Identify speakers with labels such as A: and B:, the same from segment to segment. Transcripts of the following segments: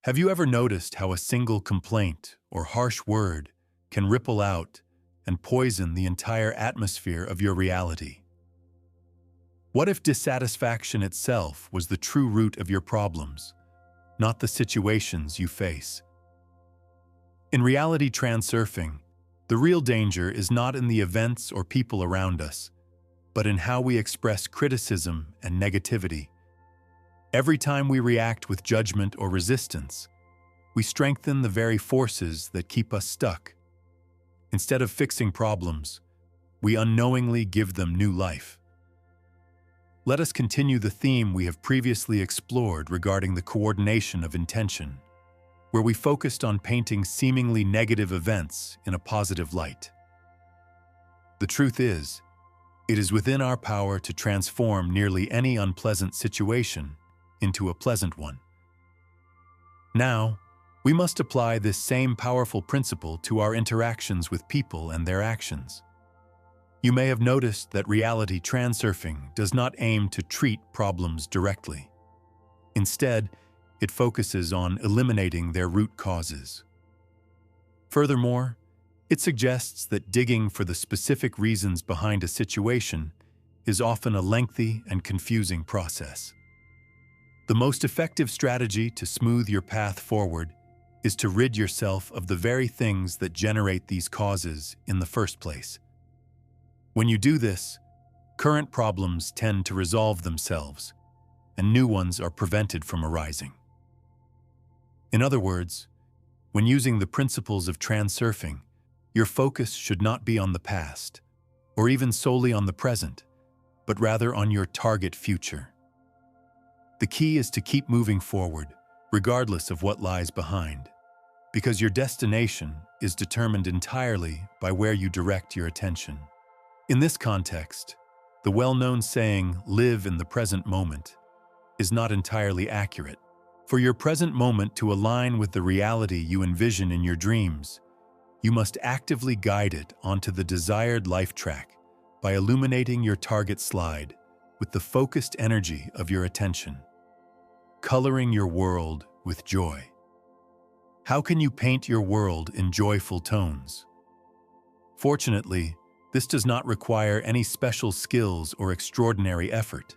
A: Have you ever noticed how a single complaint or harsh word can ripple out and poison the entire atmosphere of your reality? What if dissatisfaction itself was the true root of your problems, not the situations you face? In reality transurfing, the real danger is not in the events or people around us, but in how we express criticism and negativity. Every time we react with judgment or resistance, we strengthen the very forces that keep us stuck. Instead of fixing problems, we unknowingly give them new life. Let us continue the theme we have previously explored regarding the coordination of intention, where we focused on painting seemingly negative events in a positive light. The truth is, it is within our power to transform nearly any unpleasant situation into a pleasant one. Now, we must apply this same powerful principle to our interactions with people and their actions. You may have noticed that reality transurfing does not aim to treat problems directly. Instead, it focuses on eliminating their root causes. Furthermore, it suggests that digging for the specific reasons behind a situation is often a lengthy and confusing process. The most effective strategy to smooth your path forward is to rid yourself of the very things that generate these causes in the first place. When you do this, current problems tend to resolve themselves, and new ones are prevented from arising. In other words, when using the principles of transurfing, your focus should not be on the past, or even solely on the present, but rather on your target future. The key is to keep moving forward, regardless of what lies behind, because your destination is determined entirely by where you direct your attention. In this context, the well-known saying, "live in the present moment," is not entirely accurate. For your present moment to align with the reality you envision in your dreams, you must actively guide it onto the desired life track by illuminating your target slide with the focused energy of your attention, coloring your world with joy. How can you paint your world in joyful tones? Fortunately, this does not require any special skills or extraordinary effort.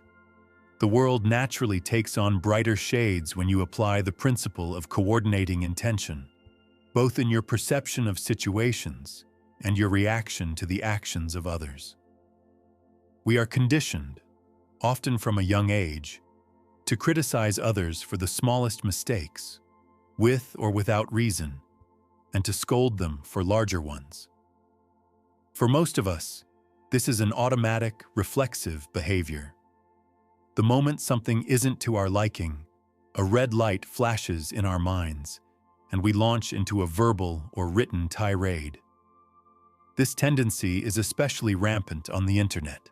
A: The world naturally takes on brighter shades when you apply the principle of coordinating intention, both in your perception of situations and your reaction to the actions of others. We are conditioned, often from a young age, to criticize others for the smallest mistakes, with or without reason, and to scold them for larger ones. For most of us, this is an automatic, reflexive behavior. The moment something isn't to our liking, a red light flashes in our minds, and we launch into a verbal or written tirade. This tendency is especially rampant on the internet,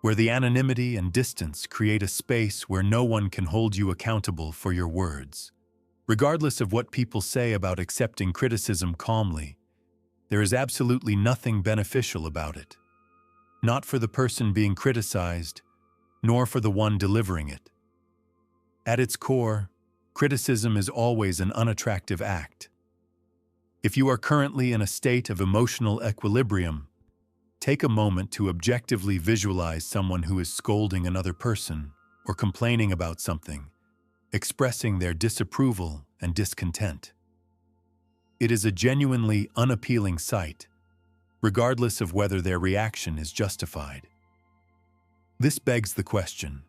A: where the anonymity and distance create a space where no one can hold you accountable for your words. Regardless of what people say about accepting criticism calmly, there is absolutely nothing beneficial about it. Not for the person being criticized, nor for the one delivering it. At its core, criticism is always an unattractive act. If you are currently in a state of emotional equilibrium, take a moment to objectively visualize someone who is scolding another person or complaining about something, expressing their disapproval and discontent. It is a genuinely unappealing sight, regardless of whether their reaction is justified. This begs the question,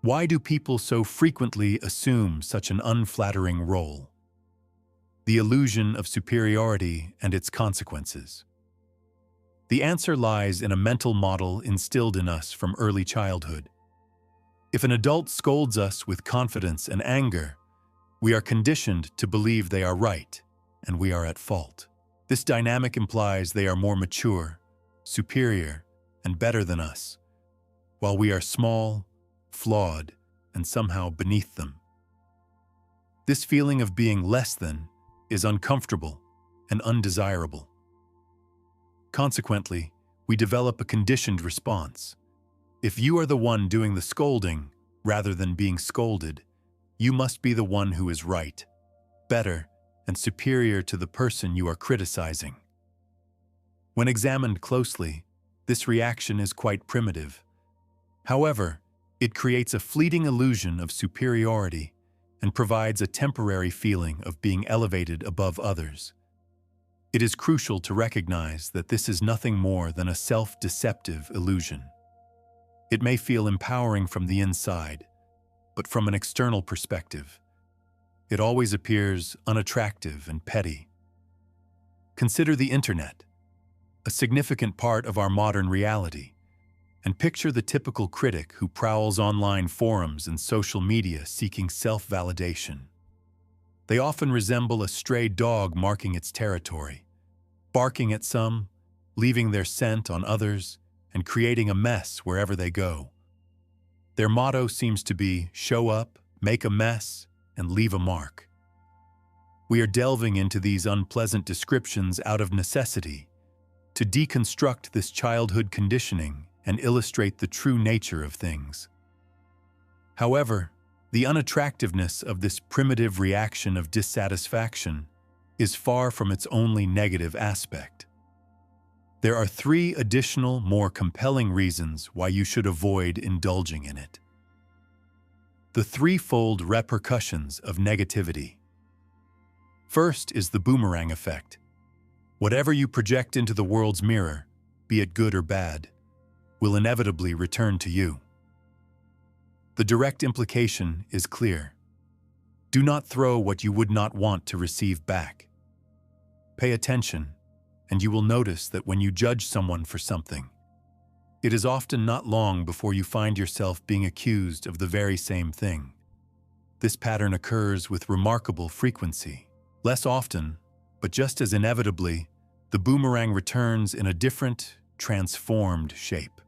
A: why do people so frequently assume such an unflattering role? The illusion of superiority and its consequences. The answer lies in a mental model instilled in us from early childhood. If an adult scolds us with confidence and anger, we are conditioned to believe they are right and we are at fault. This dynamic implies they are more mature, superior, and better than us, while we are small, flawed, and somehow beneath them. This feeling of being less than is uncomfortable and undesirable. Consequently, we develop a conditioned response. If you are the one doing the scolding rather than being scolded, you must be the one who is right, better, and superior to the person you are criticizing. When examined closely, this reaction is quite primitive. However, it creates a fleeting illusion of superiority and provides a temporary feeling of being elevated above others. It is crucial to recognize that this is nothing more than a self-deceptive illusion. It may feel empowering from the inside, but from an external perspective, it always appears unattractive and petty. Consider the internet, a significant part of our modern reality, and picture the typical critic who prowls online forums and social media seeking self-validation. They often resemble a stray dog marking its territory, barking at some, leaving their scent on others, and creating a mess wherever they go. Their motto seems to be, show up, make a mess, and leave a mark. We are delving into these unpleasant descriptions out of necessity, to deconstruct this childhood conditioning and illustrate the true nature of things. However, the unattractiveness of this primitive reaction of dissatisfaction is far from its only negative aspect. There are 3 additional, more compelling reasons why you should avoid indulging in it. The threefold repercussions of negativity. First is the boomerang effect. Whatever you project into the world's mirror, be it good or bad, will inevitably return to you. The direct implication is clear. Do not throw what you would not want to receive back. Pay attention, and you will notice that when you judge someone for something, it is often not long before you find yourself being accused of the very same thing. This pattern occurs with remarkable frequency. Less often, but just as inevitably, the boomerang returns in a different, transformed shape.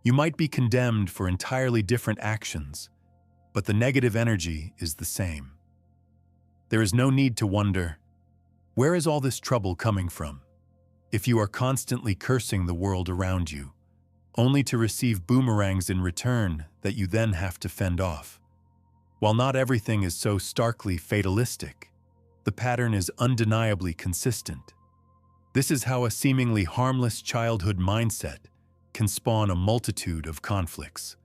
A: You might be condemned for entirely different actions, but the negative energy is the same. There is no need to wonder, where is all this trouble coming from? If you are constantly cursing the world around you, only to receive boomerangs in return that you then have to fend off. While not everything is so starkly fatalistic, the pattern is undeniably consistent. This is how a seemingly harmless childhood mindset can spawn a multitude of conflicts.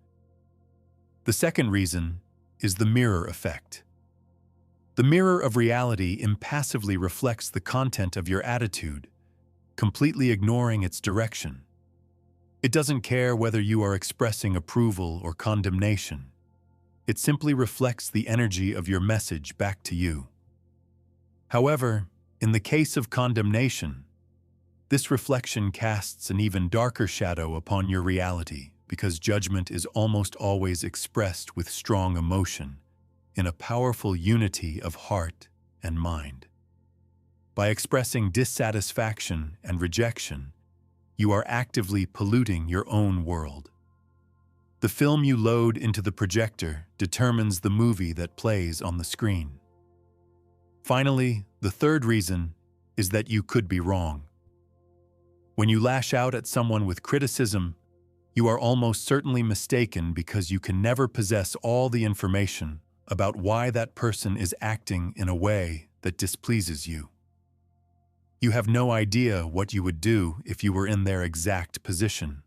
A: The second reason is the mirror effect. The mirror of reality impassively reflects the content of your attitude, completely ignoring its direction. It doesn't care whether you are expressing approval or condemnation. It simply reflects the energy of your message back to you. However, in the case of condemnation, this reflection casts an even darker shadow upon your reality because judgment is almost always expressed with strong emotion, in a powerful unity of heart and mind. By expressing dissatisfaction and rejection, you are actively polluting your own world. The film you load into the projector determines the movie that plays on the screen. Finally, the third reason is that you could be wrong. When you lash out at someone with criticism, you are almost certainly mistaken because you can never possess all the information about why that person is acting in a way that displeases you. You have no idea what you would do if you were in their exact position.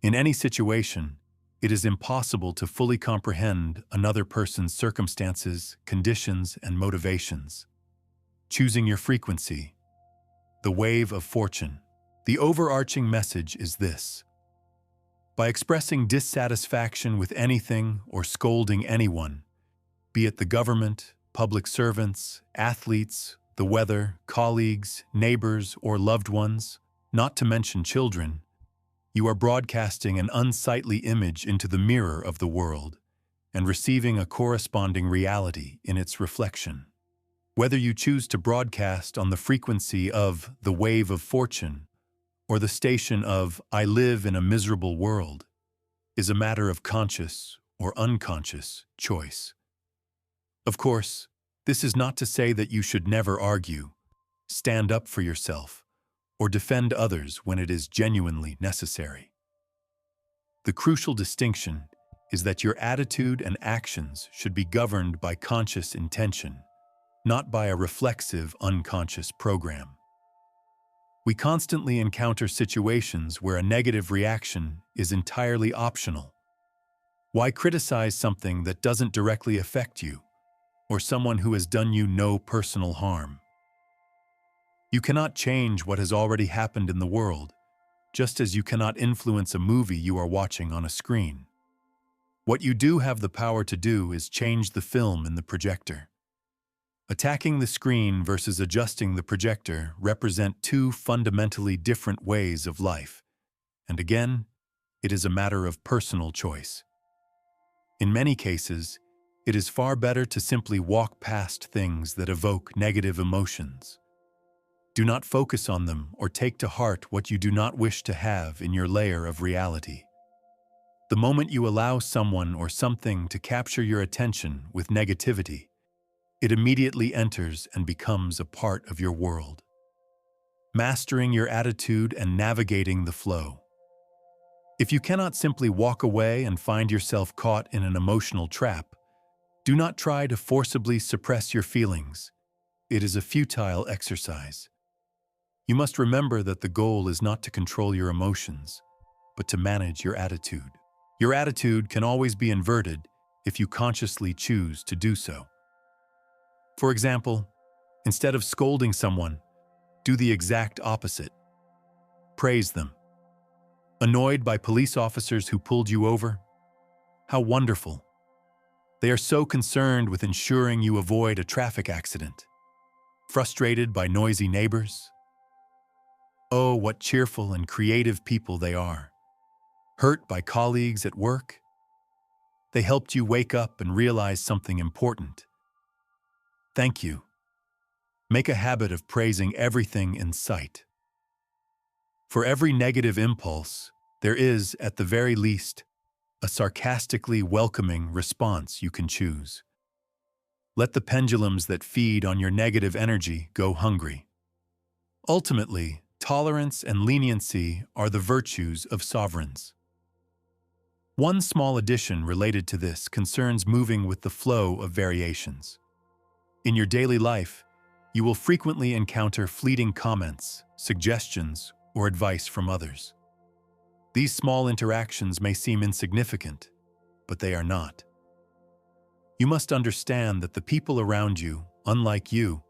A: In any situation, it is impossible to fully comprehend another person's circumstances, conditions, and motivations. Choosing your frequency. The wave of fortune. The overarching message is this. By expressing dissatisfaction with anything or scolding anyone, be it the government, public servants, athletes, the weather, colleagues, neighbors, or loved ones, not to mention children, you are broadcasting an unsightly image into the mirror of the world and receiving a corresponding reality in its reflection. Whether you choose to broadcast on the frequency of the wave of fortune or the station of I live in a miserable world is a matter of conscious or unconscious choice. Of course, this is not to say that you should never argue, stand up for yourself, or defend others when it is genuinely necessary. The crucial distinction is that your attitude and actions should be governed by conscious intention, not by a reflexive, unconscious program. We constantly encounter situations where a negative reaction is entirely optional. Why criticize something that doesn't directly affect you, or someone who has done you no personal harm? You cannot change what has already happened in the world, just as you cannot influence a movie you are watching on a screen. What you do have the power to do is change the film in the projector. Attacking the screen versus adjusting the projector represent two fundamentally different ways of life, and again, it is a matter of personal choice. In many cases, it is far better to simply walk past things that evoke negative emotions. Do not focus on them or take to heart what you do not wish to have in your layer of reality. The moment you allow someone or something to capture your attention with negativity, it immediately enters and becomes a part of your world. Mastering your attitude and navigating the flow. If you cannot simply walk away and find yourself caught in an emotional trap, do not try to forcibly suppress your feelings. It is a futile exercise. You must remember that the goal is not to control your emotions, but to manage your attitude. Your attitude can always be inverted if you consciously choose to do so. For example, instead of scolding someone, do the exact opposite. Praise them. Annoyed by police officers who pulled you over? How wonderful. They are so concerned with ensuring you avoid a traffic accident. Frustrated by noisy neighbors? Oh, what cheerful and creative people they are. Hurt by colleagues at work? They helped you wake up and realize something important. Thank you. Make a habit of praising everything in sight. For every negative impulse, there is, at the very least, a sarcastically welcoming response you can choose. Let the pendulums that feed on your negative energy go hungry. Ultimately, tolerance and leniency are the virtues of sovereigns. One small addition related to this concerns moving with the flow of variations. In your daily life, you will frequently encounter fleeting comments, suggestions, or advice from others. These small interactions may seem insignificant, but they are not. You must understand that the people around you, unlike you,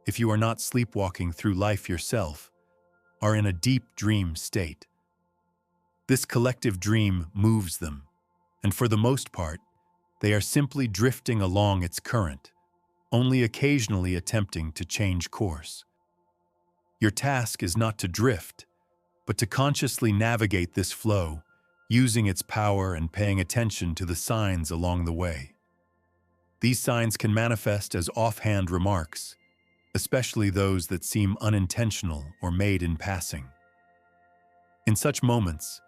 A: if you are not sleepwalking through life yourself, are in a deep dream state. This collective dream moves them, and for the most part, they are simply drifting along its current, only occasionally attempting to change course. Your task is not to drift, but to consciously navigate this flow, using its power and paying attention to the signs along the way. These signs can manifest as offhand remarks, especially those that seem unintentional or made in passing. In such moments,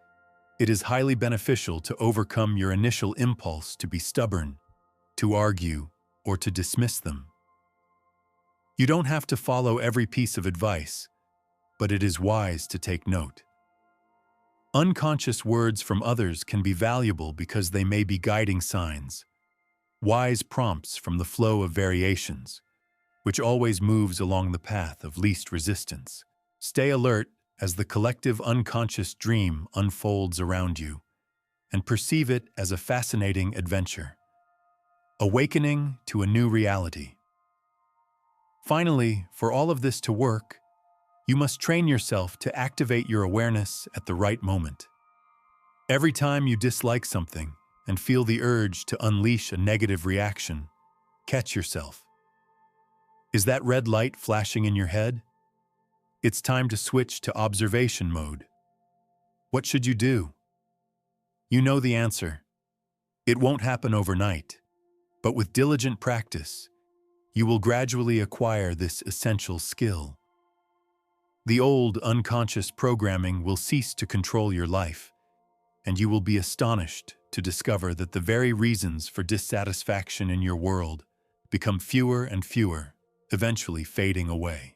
A: it is highly beneficial to overcome your initial impulse to be stubborn, to argue, or to dismiss them. You don't have to follow every piece of advice, but it is wise to take note. Unconscious words from others can be valuable because they may be guiding signs, wise prompts from the flow of variations, which always moves along the path of least resistance. Stay alert as the collective unconscious dream unfolds around you, and perceive it as a fascinating adventure. Awakening to a new reality. Finally, for all of this to work, you must train yourself to activate your awareness at the right moment. Every time you dislike something and feel the urge to unleash a negative reaction, catch yourself. Is that red light flashing in your head? It's time to switch to observation mode. What should you do? You know the answer. It won't happen overnight, but with diligent practice, you will gradually acquire this essential skill. The old unconscious programming will cease to control your life, and you will be astonished to discover that the very reasons for dissatisfaction in your world become fewer and fewer, eventually fading away.